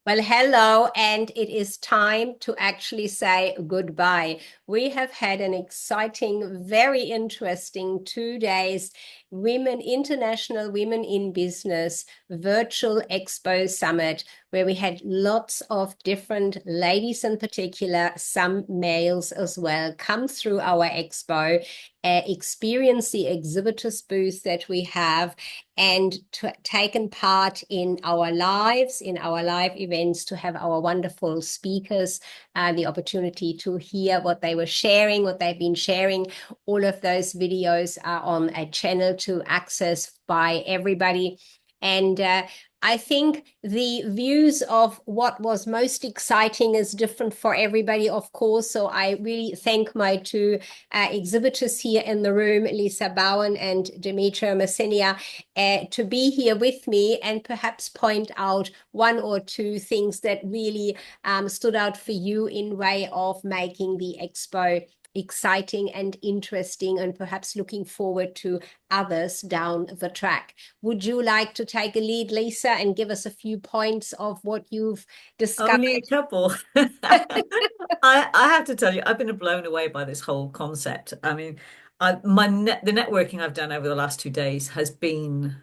Well, hello, and it is time to actually say goodbye. We have had an exciting, very interesting 2 days International Women in Business Virtual Expo Summit, where we had lots of different ladies in particular, some males as well, come through our expo, experience the exhibitors booth that we have, and taken part in our live events, to have our wonderful speakers, the opportunity to hear what they were sharing, what they've been sharing. All of those videos are on a channel to access by everybody. And I think the views of what was most exciting is different for everybody, of course. So I really thank my two exhibitors here in the room, Lisa Bowen and Dimitra Messenia, to be here with me and perhaps point out one or two things that really stood out for you in way of making the expo exciting and interesting, and perhaps looking forward to others down the track. Would you like to take a lead, Lisa, and give us a few points of what you've discovered? Only a couple. I have to tell you, I've been blown away by this whole concept. I mean, the networking I've done over the last 2 days has been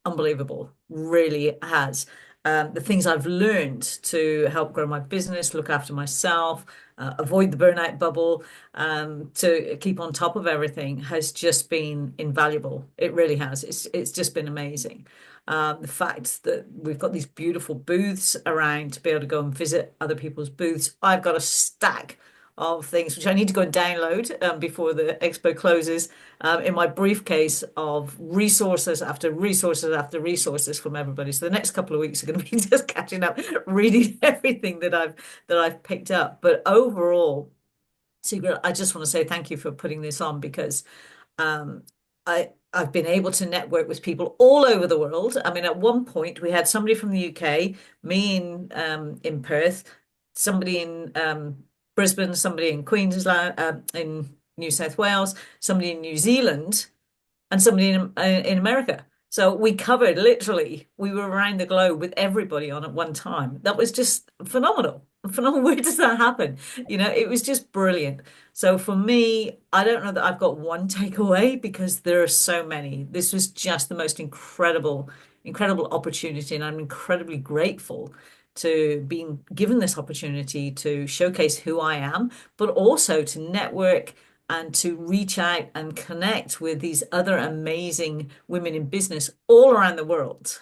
unbelievable. Really has. The things I've learned to help grow my business, look after myself, avoid the burnout bubble, to keep on top of everything has just been invaluable. It really has. It's just been amazing. The fact that we've got these beautiful booths around to be able to go and visit other people's booths. I've got a stack of things which I need to go and download before the expo closes, in my briefcase of resources after resources after resources from everybody. So the next couple of weeks are going to be just catching up, reading everything that I've picked up. But overall, Sigrid, I just want to say thank you for putting this on because um, I've been able to network with people all over the world. I mean, at one point we had somebody from the UK, me in Perth, somebody in Brisbane, somebody in Queensland, in New South Wales, somebody in New Zealand, and somebody in America. So we covered literally, we were around the globe with everybody on at one time. That was just phenomenal. Phenomenal. Where does that happen? It was just brilliant. So for me, I don't know that I've got one takeaway because there are so many. This was just the most incredible opportunity, and I'm incredibly grateful to being given this opportunity to showcase who I am, but also to network and to reach out and connect with these other amazing women in business all around the world.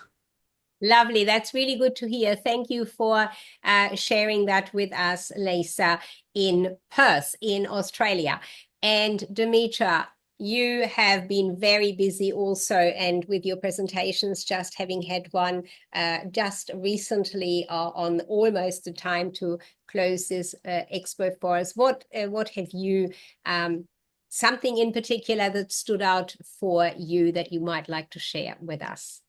Lovely. That's really good to hear. Thank you for sharing that with us, Lisa, in Perth, in Australia. And Dimitra, you have been very busy also, and with your presentations, just having had one just recently on almost the time to close this expo for us. What have you, something in particular that stood out for you that you might like to share with us?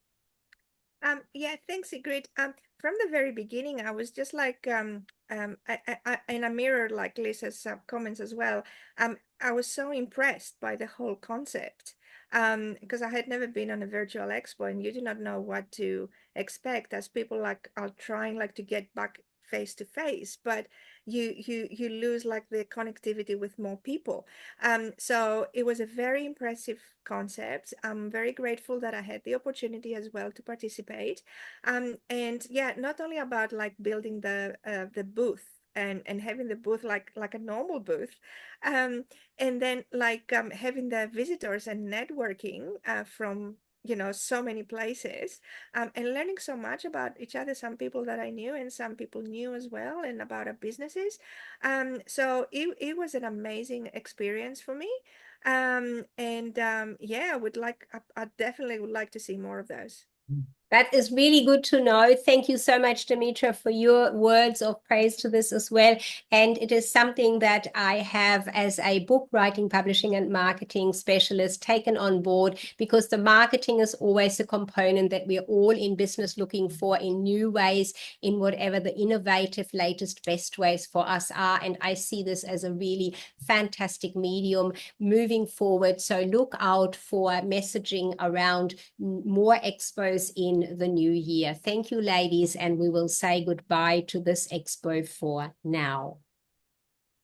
Yeah, thanks, Ingrid. From the very beginning, I was just like, and I mirrored like Lisa's comments as well. I was so impressed by the whole concept, because I had never been on a virtual expo, and you do not know what to expect as people like are trying like to get back face to face, but you lose like the connectivity with more people. So it was a very impressive concept. I'm very grateful that I had the opportunity as well to participate. And yeah, not only about like building the booth and having the booth like a normal booth, and then like having the visitors and networking from so many places, and learning so much about each other, some people that I knew and some people knew as well, and about our businesses. So it was an amazing experience for me. And yeah, I definitely would like to see more of those. That is really good to know. Thank you so much, Dimitra, for your words of praise to this as well. And it is something that I have, as a book writing, publishing, and marketing specialist, taken on board, because the marketing is always a component that we're all in business looking for in new ways, in whatever the innovative, latest, best ways for us are. And I see this as a really fantastic medium moving forward. So look out for messaging around more expos in in the new year. Thank you, ladies, and we will say goodbye to this expo for now.